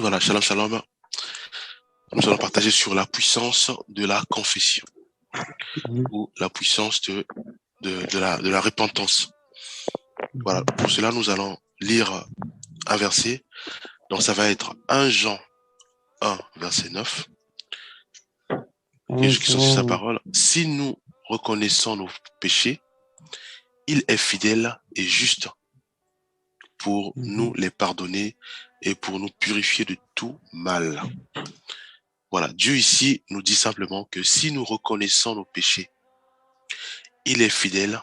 Voilà, shalom, shalom. Nous allons partager sur la puissance de la confession ou la puissance de la repentance. Voilà, pour cela, nous allons lire un verset. Donc, ça va être 1 Jean 1, verset 9. Et Jésus sur sa parole. Si nous reconnaissons nos péchés, il est fidèle et juste pour nous les pardonner et pour nous purifier de tout mal. Voilà, Dieu ici nous dit simplement que si nous reconnaissons nos péchés, il est fidèle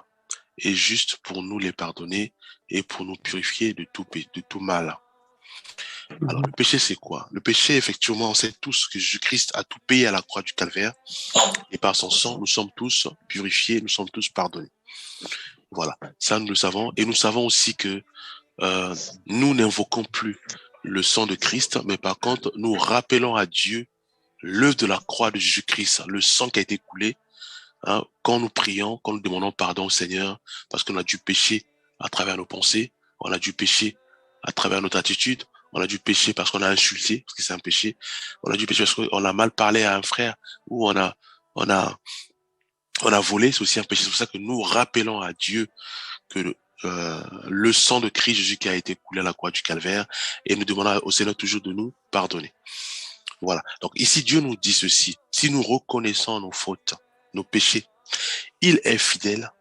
et juste pour nous les pardonner et pour nous purifier de tout mal. Alors, le péché, c'est quoi? Le péché, effectivement, on sait tous que Jésus-Christ a tout payé à la croix du Calvaire et par son sang, nous sommes tous purifiés, nous sommes tous pardonnés. Voilà, ça nous le savons. Et nous savons aussi que nous n'invoquons plus le sang de Christ, mais par contre, nous rappelons à Dieu l'œuvre de la croix de Jésus-Christ, le sang qui a été coulé, hein, quand nous prions, quand nous demandons pardon au Seigneur, parce qu'on a dû pécher à travers nos pensées, on a dû pécher à travers notre attitude, on a dû pécher parce qu'on a insulté, parce que c'est un péché, on a dû pécher parce qu'on a mal parlé à un frère, ou on a volé, c'est aussi un péché. C'est pour ça que nous rappelons à Dieu que le sang de Christ Jésus qui a été coulé à la croix du Calvaire, et nous demandons au Seigneur toujours de nous pardonner. Voilà. Donc ici, Dieu nous dit ceci. Si nous reconnaissons nos fautes, nos péchés, il est fidèle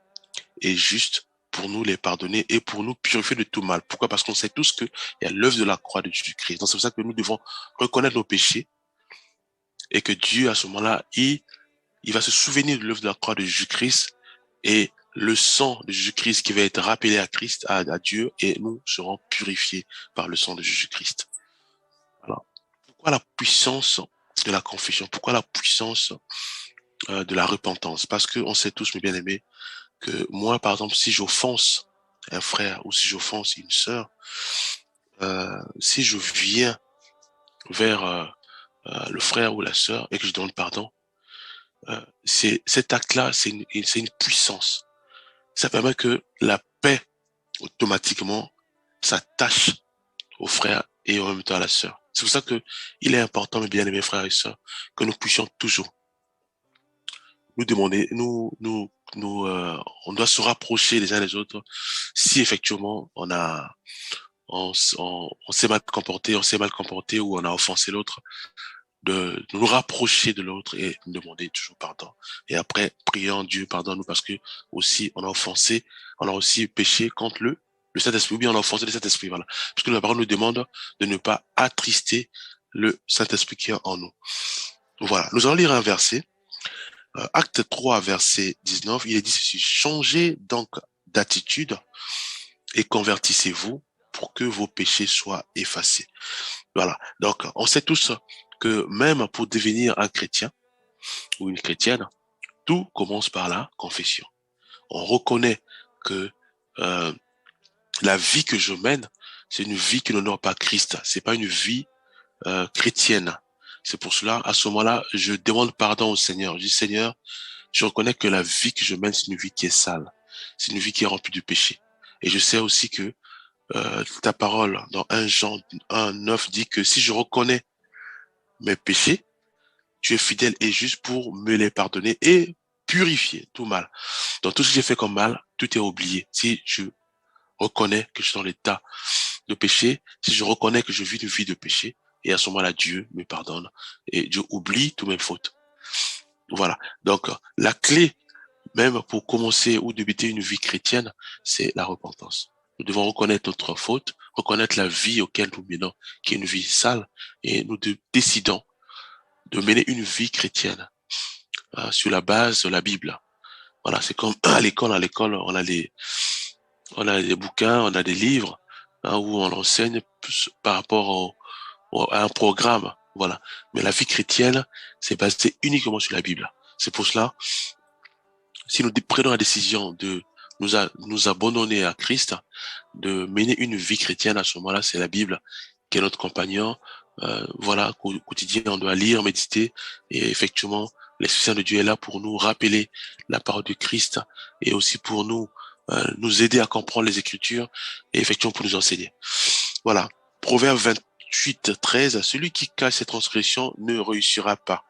et juste pour nous les pardonner et pour nous purifier de tout mal. Pourquoi? Parce qu'on sait tous qu'il y a l'œuvre de la croix de Jésus-Christ. Donc c'est pour ça que nous devons reconnaître nos péchés et que Dieu, à ce moment-là, il va se souvenir de l'œuvre de la croix de Jésus-Christ et le sang de Jésus-Christ qui va être rappelé à Christ, à Dieu, et nous serons purifiés par le sang de Jésus-Christ. Alors, pourquoi la puissance de la confession? Pourquoi la puissance de la repentance? Parce que on sait tous, mes bien-aimés, que moi, par exemple, si j'offense un frère ou si j'offense une sœur, si je viens vers le frère ou la sœur et que je demande pardon, cet acte-là, c'est une puissance. Ça permet que la paix, automatiquement, s'attache au frère et en même temps à la sœur. C'est pour ça que il est important, mes bien-aimés frères et sœurs, que nous puissions toujours nous demander, on doit se rapprocher les uns des autres si effectivement on s'est mal comporté ou on a offensé l'autre, de nous rapprocher de l'autre et nous demander toujours pardon. Et après, prions Dieu, pardonne-nous parce que aussi on a offensé, on a aussi péché contre le Saint-Esprit, ou bien on a offensé le Saint-Esprit, voilà. Parce que la parole nous demande de ne pas attrister le Saint-Esprit qui est en nous. Voilà. Nous allons lire un verset. Acte 3, verset 19, il est dit ceci: changez donc d'attitude et convertissez-vous pour que vos péchés soient effacés. Voilà. Donc, on sait tous que même pour devenir un chrétien ou une chrétienne, tout commence par la confession. On reconnaît que la vie que je mène, c'est une vie qui n'honore pas Christ. C'est pas une vie chrétienne. C'est pour cela, à ce moment-là, je demande pardon au Seigneur. Je dis: Seigneur, je reconnais que la vie que je mène, c'est une vie qui est sale. C'est une vie qui est remplie de péché. Et je sais aussi que ta parole dans 1 Jean 1, 9 dit que si je reconnais mes péchés, tu es fidèle et juste pour me les pardonner et purifier tout mal. Donc tout ce que j'ai fait comme mal, tout est oublié. Si je reconnais que je suis dans l'état de péché, si je reconnais que je vis une vie de péché, et à ce moment-là, Dieu me pardonne et Dieu oublie toutes mes fautes. Voilà. Donc, la clé, même pour commencer ou débuter une vie chrétienne, c'est la repentance. Nous devons reconnaître notre faute, reconnaître la vie auquel nous menons, qui est une vie sale, et nous décidons de mener une vie chrétienne sur la base de la Bible. Voilà, c'est comme à l'école, on a des bouquins, on a des livres où on enseigne par rapport à un programme. Voilà. Mais la vie chrétienne, c'est basé uniquement sur la Bible. C'est pour cela, si nous prenons la décision de nous abandonner à Christ, de mener une vie chrétienne, à ce moment-là, c'est la Bible qui est notre compagnon. Voilà, au quotidien, on doit lire, méditer, et effectivement, l'Esprit Saint de Dieu est là pour nous rappeler la parole de Christ et aussi pour nous aider à comprendre les Écritures et effectivement pour nous enseigner. Voilà. Proverbe 8:13, celui qui cache ses transgressions ne réussira pas,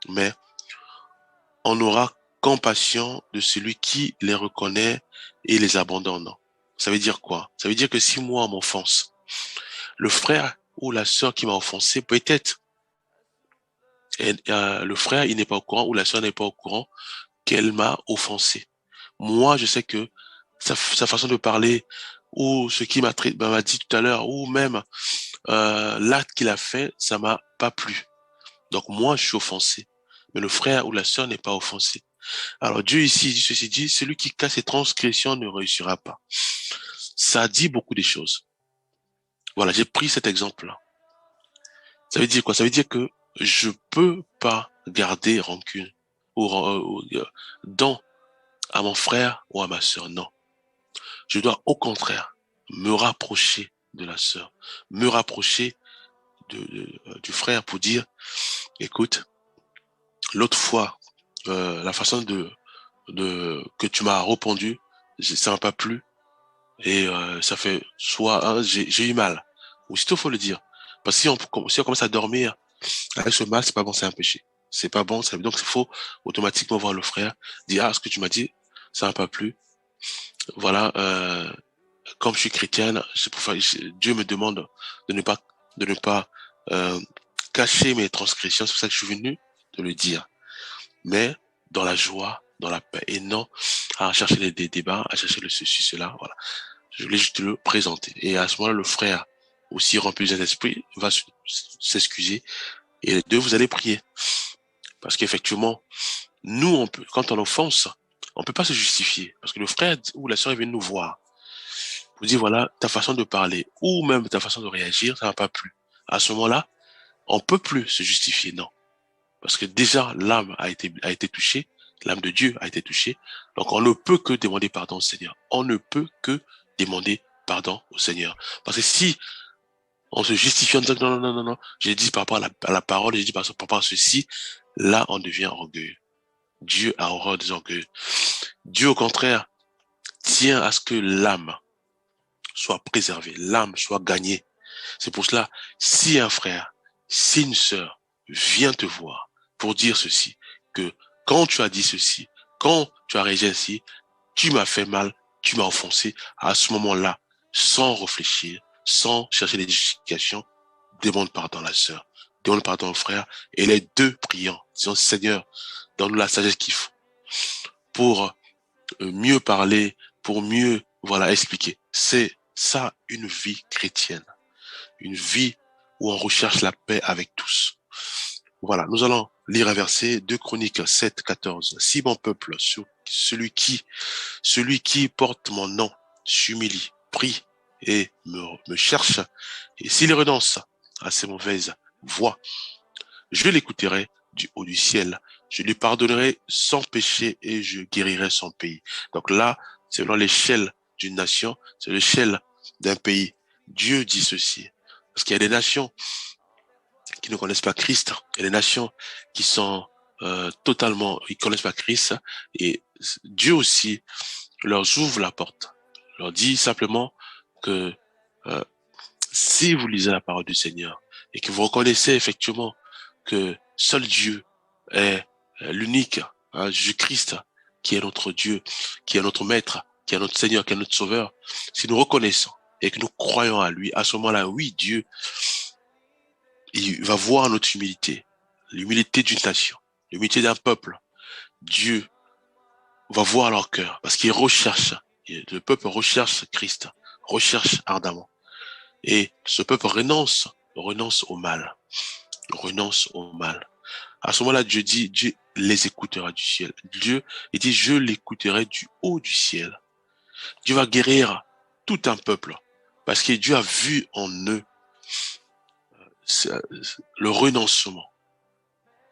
mais on aura compassion de celui qui les reconnaît et les abandonne. Ça veut dire quoi? Ça veut dire que si moi on m'offense, le frère ou la sœur qui m'a offensé, peut-être, le frère il n'est pas au courant ou la sœur n'est pas au courant qu'elle m'a offensé. Moi, je sais que sa façon de parler ou ce qu'il m'a dit tout à l'heure ou même l'acte qu'il a fait, ça m'a pas plu. Donc moi, je suis offensé. Mais le frère ou la sœur n'est pas offensé. Alors Dieu ici dit ceci, dit, celui qui casse ses transgressions ne réussira pas. Ça dit beaucoup de choses. Voilà, j'ai pris cet exemple-là. Ça veut dire quoi? Ça veut dire que je peux pas garder rancune dans à mon frère ou à ma sœur. Non. Je dois au contraire me rapprocher de la sœur, me rapprocher du frère pour dire, écoute, l'autre fois, la façon que tu m'as répondu, ça m'a pas plu et ça fait soit j'ai eu mal. Ou s'il faut le dire, parce que si on commence à dormir avec ce mal, c'est pas bon, c'est un péché. C'est pas bon, donc il faut automatiquement voir le frère, dire ce que tu m'as dit, ça m'a pas plu. Voilà, comme je suis chrétienne, c'est pour Dieu me demande de ne pas euh, cacher mes transgressions. C'est pour ça que je suis venu de le dire, mais dans la joie, dans la paix, et non à chercher des débats, à chercher le ceci, cela. Voilà. Je voulais juste le présenter. Et à ce moment-là, le frère, aussi rempli d'un esprit, va s'excuser. Et les deux, vous allez prier. Parce qu'effectivement, nous, quand on offense, on peut pas se justifier. Parce que le frère ou la sœur vient nous voir. Vous dire, voilà, ta façon de parler, ou même ta façon de réagir, ça m'a pas plu. À ce moment-là, on peut plus se justifier, non. Parce que déjà, l'âme a été touchée, l'âme de Dieu a été touchée. Donc, on ne peut que demander pardon au Seigneur. On ne peut que demander pardon au Seigneur. Parce que si on se justifie en disant non, non, non, non, non, j'ai dit par rapport à la parole, j'ai dit par rapport à ceci, là, on devient orgueilleux. Dieu a horreur des orgueils. Dieu, au contraire, tient à ce que l'âme soit préservée, l'âme soit gagnée. C'est pour cela, si un frère, si une sœur vient te voir pour dire ceci, que quand tu as dit ceci, quand tu as réagi ainsi, tu m'as fait mal, tu m'as offensé, à ce moment-là, sans réfléchir, sans chercher des justifications, demande pardon à la sœur, demande pardon au frère, et les deux priant, disons, Seigneur, donne-nous la sagesse qu'il faut pour mieux parler, pour mieux, voilà, expliquer. C'est ça une vie chrétienne. Une vie où on recherche la paix avec tous. Voilà, nous allons lire un verset, 2 Chroniques 7:14. Si mon peuple, celui qui porte mon nom, s'humilie, prie et me cherche, et s'il renonce à ses mauvaises voies, je l'écouterai du haut du ciel, je lui pardonnerai son péché et je guérirai son pays. Donc là, selon l'échelle d'une nation, c'est l'échelle d'un pays. Dieu dit ceci. Parce qu'il y a des nations qui ne connaissent pas Christ, il y a des nations qui sont ils connaissent pas Christ, et Dieu aussi leur ouvre la porte, leur dit simplement que euh, si vous lisez la parole du Seigneur et que vous reconnaissez effectivement que seul Dieu est l'unique, Jésus-Christ, qui est notre Dieu, qui est notre Maître, qui est notre Seigneur, qui est notre Sauveur, si nous reconnaissons et que nous croyons à lui, à ce moment-là, oui, Dieu, il va voir notre humilité, l'humilité d'une nation, l'humilité d'un peuple. Dieu va voir leur cœur parce qu'il recherche, le peuple recherche Christ, recherche ardemment. Et ce peuple renonce au mal, renonce au mal. À ce moment-là, Dieu les écoutera du ciel. Dieu, il dit, je l'écouterai du haut du ciel. Dieu va guérir tout un peuple parce que Dieu a vu en eux le renoncement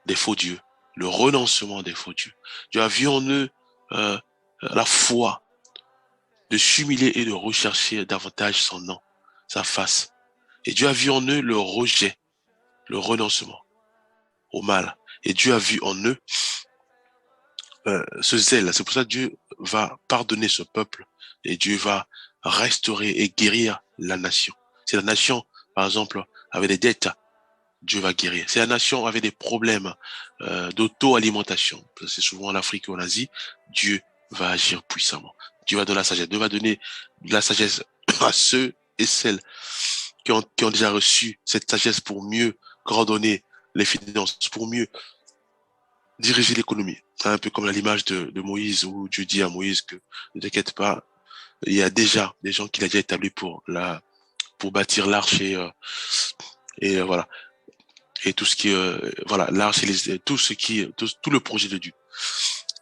des faux dieux, le renoncement des faux dieux. Dieu a vu en eux la foi de s'humilier et de rechercher davantage son nom, sa face. Et Dieu a vu en eux le rejet, le renoncement au mal. Et Dieu a vu en eux ce zèle. C'est pour ça que Dieu va pardonner ce peuple et Dieu va restaurer et guérir la nation. Si la nation, par exemple, avait des dettes, Dieu va guérir. Si la nation avait des problèmes d'auto-alimentation, c'est souvent en Afrique ou en Asie, Dieu va agir puissamment. Dieu va donner la sagesse. Dieu va donner la sagesse à ceux et celles qui ont déjà reçu cette sagesse pour mieux coordonner les finances, pour mieux diriger l'économie. Un peu comme l'image de Moïse, où Dieu dit à Moïse que ne t'inquiète pas, il y a déjà des gens qu'il a déjà établis pour bâtir l'arche et voilà. Et tout ce qui voilà, l'arche et tout ce qui tout le projet de Dieu.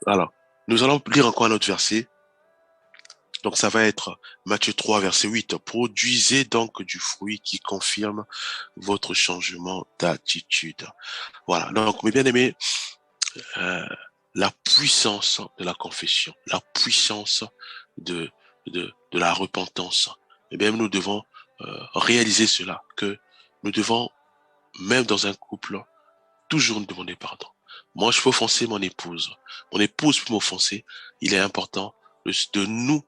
Alors, nous allons lire encore un autre verset. Donc ça va être Matthieu 3 verset 8. Produisez donc du fruit qui confirme votre changement d'attitude. Voilà. Donc mes bien-aimés, la puissance de la confession, la puissance de la repentance. Eh bien, nous devons réaliser cela, que nous devons, même dans un couple, toujours nous demander pardon. Moi, je peux offenser mon épouse. Mon épouse peut m'offenser. Il est important de nous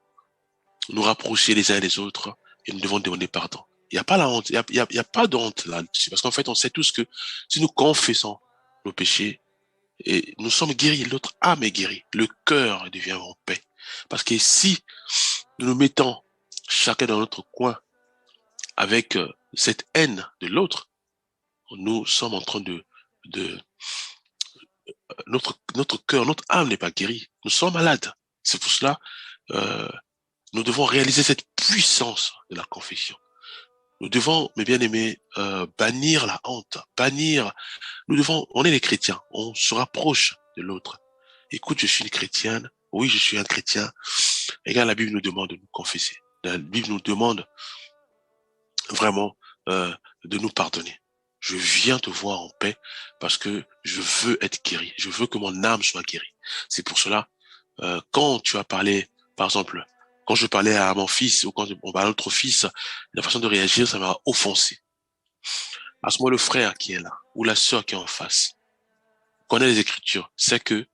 rapprocher les uns des autres et nous devons demander pardon. Il n'y a pas la honte, il y a pas de honte là-dessus, parce qu'en fait, on sait tous que si nous confessons nos péchés, et nous sommes guéris, l'autre âme est guérie, le cœur devient en paix. Parce que si nous nous mettons chacun dans notre coin avec cette haine de l'autre, nous sommes en train de notre cœur, notre âme n'est pas guérie. Nous sommes malades. C'est pour cela, nous devons réaliser cette puissance de la confession. Nous devons, mes bien-aimés, bannir la honte, on est les chrétiens, on se rapproche de l'autre. Écoute, je suis une chrétienne, oui, je suis un chrétien. Et là, la Bible nous demande de nous confesser. La Bible nous demande vraiment de nous pardonner. Je viens te voir en paix parce que je veux être guéri. Je veux que mon âme soit guérie. C'est pour cela, quand tu as parlé, par exemple, quand je parlais à mon fils ou quand on parlait à notre fils, la façon de réagir, ça m'a offensé. À ce moment, le frère qui est là ou la sœur qui est en face connaît les Écritures, sait que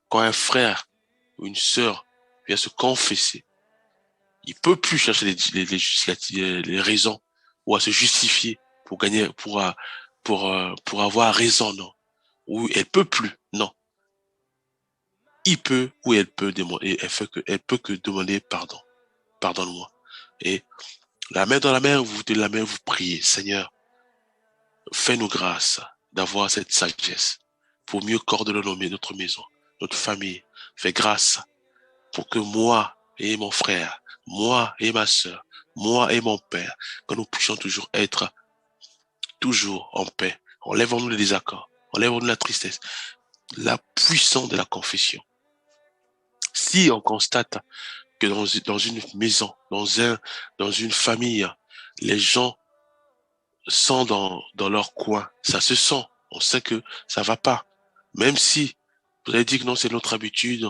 quand un frère ou une sœur vient se confesser, il peut plus chercher les raisons ou à se justifier pour gagner, pour avoir raison, non. Ou elle peut plus, non. Il peut ou elle peut demander, elle peut que demander pardon. Pardonne-moi. Et la main dans la main, vous de la main, vous priez, Seigneur, fais-nous grâce d'avoir cette sagesse pour mieux coordonner notre maison, notre famille. Fais grâce pour que moi et mon frère, moi et ma sœur, moi et mon père, que nous puissions toujours être toujours en paix. Enlèvons-nous les désaccords, enlèvons-nous la tristesse, la puissance de la confession. Si on constate que dans une maison, dans une famille, les gens sont dans leur coin, ça se sent, on sait que ça va pas. Même si vous avez dit que non, c'est notre habitude,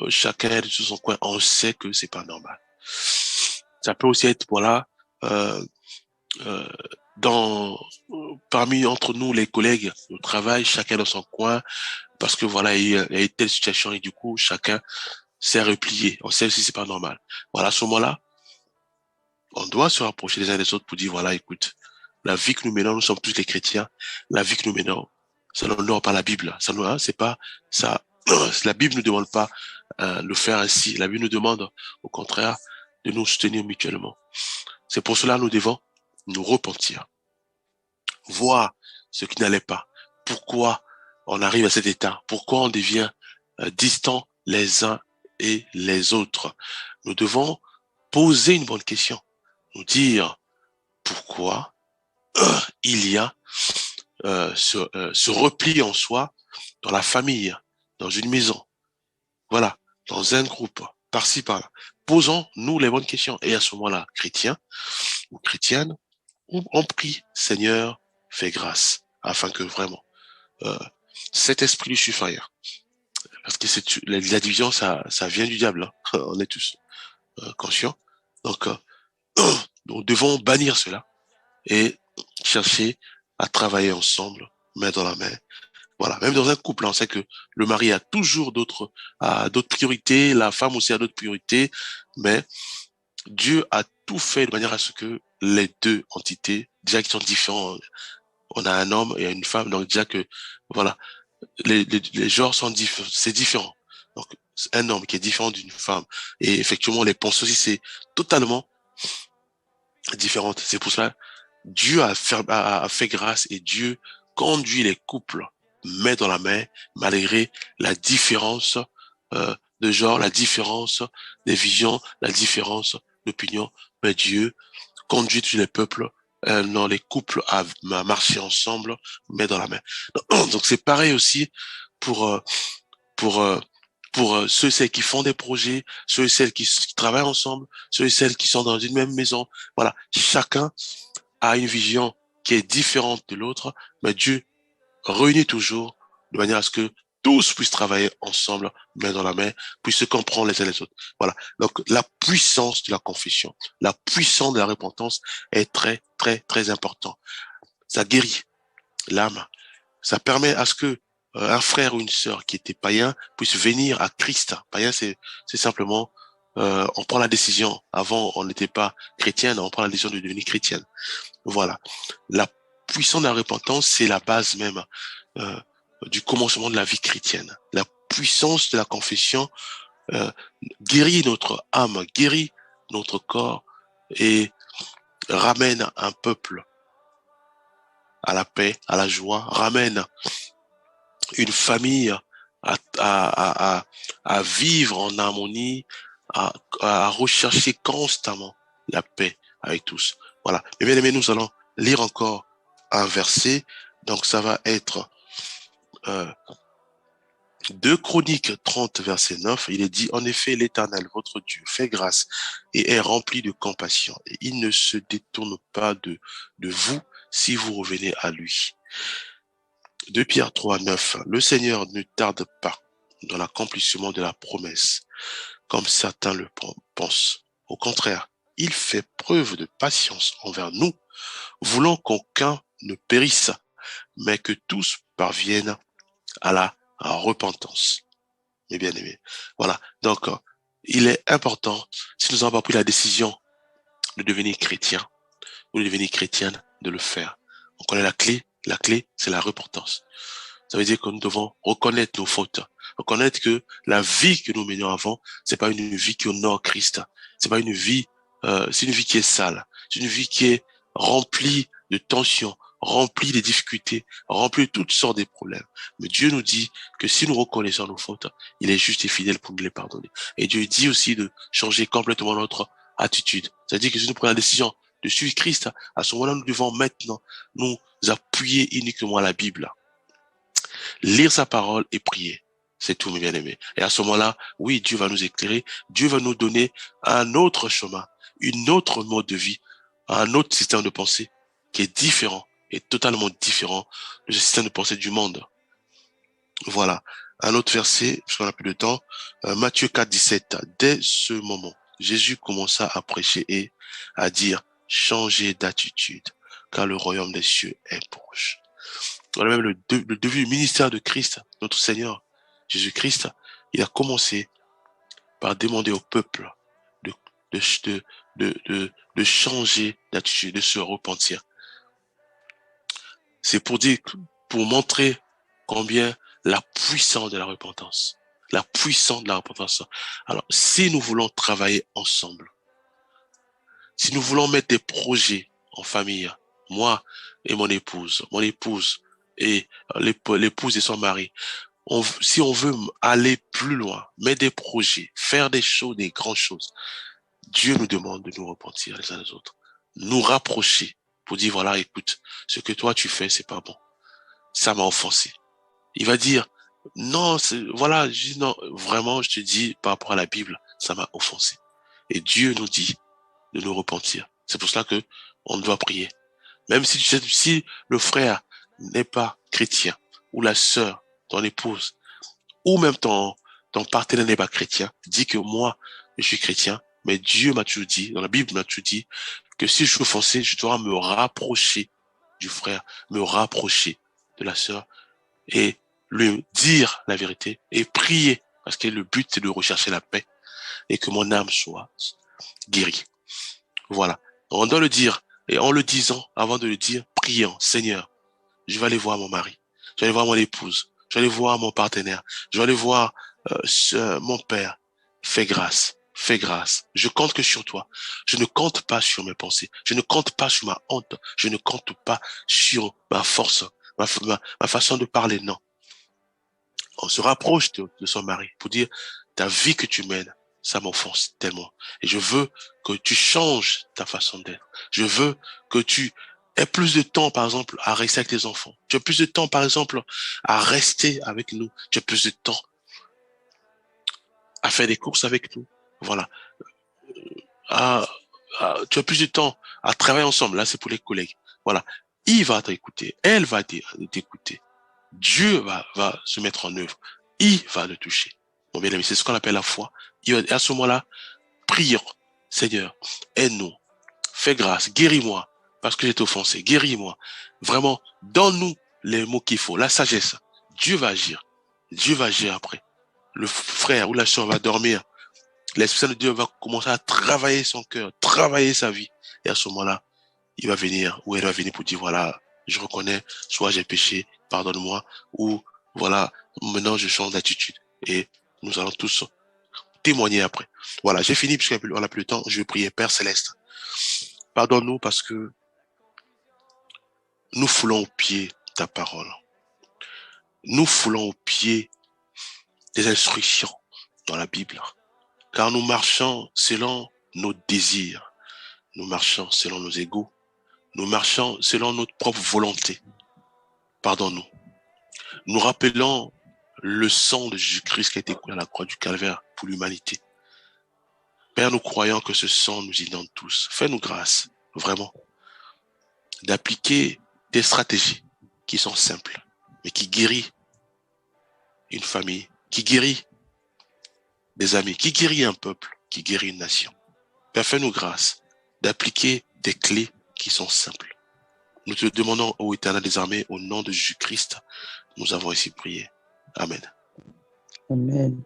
chacun est sur son coin, on sait que c'est pas normal. Ça peut aussi être, voilà, euh, parmi entre nous, les collègues au travail, chacun dans son coin, parce que voilà, il y a eu telle situation et du coup, chacun s'est replié. On sait si c'est pas normal. Voilà, à ce moment-là, on doit se rapprocher les uns des autres pour dire, voilà, écoute, la vie que nous menons, nous sommes tous les chrétiens, la vie que nous menons, ça n'honore pas la Bible. Ça nous, hein, c'est pas, ça, la Bible ne demande pas de faire ainsi. La Bible nous demande, au contraire, de nous soutenir mutuellement. C'est pour cela que nous devons nous repentir, voir ce qui n'allait pas. Pourquoi on arrive à cet état? Pourquoi on devient distant les uns et les autres? Nous devons poser une bonne question. Nous dire pourquoi il y a ce repli en soi dans la famille, dans une maison, voilà, dans un groupe, par-ci, par-là. Posons-nous les bonnes questions. Et à ce moment-là, chrétiens ou chrétiennes, on prie, Seigneur, fais grâce, afin que vraiment cet esprit du supérieur, parce que la division, ça vient du diable, hein. On est tous conscients. Donc, nous devons bannir cela et chercher à travailler ensemble, main dans la main. Voilà, même dans un couple, on sait que le mari a toujours d'autres priorités, la femme aussi a d'autres priorités, mais Dieu a tout fait de manière à ce que les deux entités, déjà qui sont différents. On a un homme et une femme, donc déjà que, voilà, les genres sont différents, c'est différent. Donc, un homme qui est différent d'une femme. Et effectivement, les pensées aussi, c'est totalement différent. C'est pour cela, Dieu a fait grâce et Dieu conduit les couples main dans la main, malgré la différence de genre, la différence des visions, la différence d'opinion. Mais Dieu conduit tous les peuples, dans les couples à marcher ensemble, main dans la main. Donc c'est pareil aussi pour euh, pour euh, pour ceux et celles qui font des projets, ceux et celles qui travaillent ensemble, ceux et celles qui sont dans une même maison. Voilà, chacun a une vision qui est différente de l'autre, mais Dieu réunit toujours de manière à ce que tous puissent travailler ensemble, main dans la main, puissent se comprendre les uns les autres. Voilà. Donc, la puissance de la confession, la puissance de la repentance est très, très, très important. Ça guérit l'âme. Ça permet à ce que un frère ou une sœur qui était païen puisse venir à Christ. Païen, c'est simplement on prend la décision. Avant, on n'était pas chrétien, on prend la décision de devenir chrétienne. Voilà. La puissance de la repentance, c'est la base même euh, du commencement de la vie chrétienne. La puissance de la confession euh, guérit notre âme, guérit notre corps et ramène un peuple à la paix, à la joie, ramène une famille à vivre en harmonie, à rechercher constamment la paix avec tous. Voilà. Mais bien aimé, nous allons lire encore un verset. Donc ça va être euh, 2 Chroniques 30, verset 9. Il est dit, en effet, l'Éternel, votre Dieu, fait grâce et est rempli de compassion. Et il ne se détourne pas de vous si vous revenez à lui. 2 Pierre 3, 9. Le Seigneur ne tarde pas dans l'accomplissement de la promesse, comme certains le pensent. Au contraire, il fait preuve de patience envers nous, voulant qu'aucun ne périsse, mais que tous parviennent à la repentance. Mes bien-aimés. Voilà. Donc, il est important, si nous n'avons pas pris la décision de devenir chrétien ou de devenir chrétienne, de le faire. On connaît la clé. La clé, c'est la repentance. Ça veut dire que nous devons reconnaître nos fautes, reconnaître que la vie que nous menions avant, c'est pas une vie qui honore Christ, c'est pas une vie, c'est une vie qui est sale, c'est une vie qui est remplie de tensions, remplie de difficultés, remplie de toutes sortes de problèmes. Mais Dieu nous dit que si nous reconnaissons nos fautes, il est juste et fidèle pour nous les pardonner. Et Dieu dit aussi de changer complètement notre attitude. C'est-à-dire que si nous prenons la décision de suivre Christ, à ce moment-là, nous devons maintenant nous appuyer uniquement à la Bible, lire sa parole et prier. C'est tout, mes bien-aimés. Et à ce moment-là, oui, Dieu va nous éclairer. Dieu va nous donner un autre chemin, une autre mode de vie, un autre système de pensée qui est différent et totalement différent du système de pensée du monde. Voilà. Un autre verset, parce qu'on n'a plus de temps, Matthieu 4, 17. Dès ce moment, Jésus commença à prêcher et à dire, changez d'attitude, car le royaume des cieux est proche. Voilà même le début du ministère de Christ, notre Seigneur Jésus-Christ, il a commencé par demander au peuple de, de, de changer d'attitude, de se repentir. C'est pour dire, pour montrer combien la puissance de la repentance, la puissance de la repentance. Alors, si nous voulons travailler ensemble, si nous voulons mettre des projets en famille, moi et mon épouse et l'épouse et son mari, si on veut aller plus loin, mettre des projets, faire des choses, des grandes choses, Dieu nous demande de nous repentir les uns les autres, nous rapprocher pour dire voilà, écoute, ce que toi tu fais, c'est pas bon. Ça m'a offensé. Il va dire non, voilà, je dis non, vraiment, je te dis par rapport à la Bible, ça m'a offensé. Et Dieu nous dit de nous repentir. C'est pour cela que on doit prier. Même si le frère n'est pas chrétien ou la sœur, ton épouse, ou même ton partenaire n'est pas chrétien, dis que moi, je suis chrétien, mais Dieu m'a toujours dit, dans la Bible m'a toujours dit, que si je suis offensé, je dois me rapprocher du frère, me rapprocher de la sœur et lui dire la vérité et prier, parce que le but c'est de rechercher la paix et que mon âme soit guérie. Voilà. On doit le dire Et en le disant, avant de le dire, priant, Seigneur, je vais aller voir mon mari, je vais aller voir mon épouse, je vais aller voir mon partenaire, je vais aller voir mon père. Fais grâce, fais grâce. Je compte que sur toi. Je ne compte pas sur mes pensées. Je ne compte pas sur ma honte. Je ne compte pas sur ma force, ma façon de parler. Non. On se rapproche de son mari pour dire, ta vie que tu mènes, ça m'offense tellement. Et je veux que tu changes ta façon d'être. Je veux que tu aies plus de temps, par exemple, à rester avec tes enfants. Tu as plus de temps, par exemple, à rester avec nous. Tu as plus de temps à faire des courses avec nous. Voilà. À, tu as plus de temps à travailler ensemble. Là, c'est pour les collègues. Voilà. Il va t'écouter. Elle va t'écouter. Dieu va se mettre en œuvre. Il va le toucher. Mon bien-aimé, c'est ce qu'on appelle la foi. Et à ce moment-là, prions. Seigneur, aide-nous. Fais grâce. Guéris-moi. Parce que j'ai été offensé. Guéris-moi. Vraiment, donne-nous les mots qu'il faut. La sagesse. Dieu va agir. Dieu va agir après. Le frère ou la sœur va dormir. L'Esprit Saint de Dieu va commencer à travailler son cœur, travailler sa vie. Et à ce moment-là, il va venir, ou elle va venir pour dire, voilà, je reconnais, soit j'ai péché, pardonne-moi, ou voilà, maintenant je change d'attitude. Et nous allons tous témoigner après. Voilà, j'ai fini puisqu'on n'a plus le temps. Je vais prier. Père Céleste, pardonne-nous parce que nous foulons au pied ta parole. Nous foulons au pied des instructions dans la Bible. Car nous marchons selon nos désirs. Nous marchons selon nos égos. Nous marchons selon notre propre volonté. Pardonne-nous. Nous rappelons le sang de Jésus-Christ qui a été coulé à la croix du Calvaire pour l'humanité. Père, nous croyons que ce sang nous inonde tous. Fais-nous grâce, vraiment, d'appliquer des stratégies qui sont simples, mais qui guérissent une famille, qui guérit des amis, qui guérit un peuple, qui guérit une nation. Père, fais-nous grâce d'appliquer des clés qui sont simples. Nous te demandons, ô Éternel des armées, au nom de Jésus-Christ, nous avons ici prié. Amen. Amen.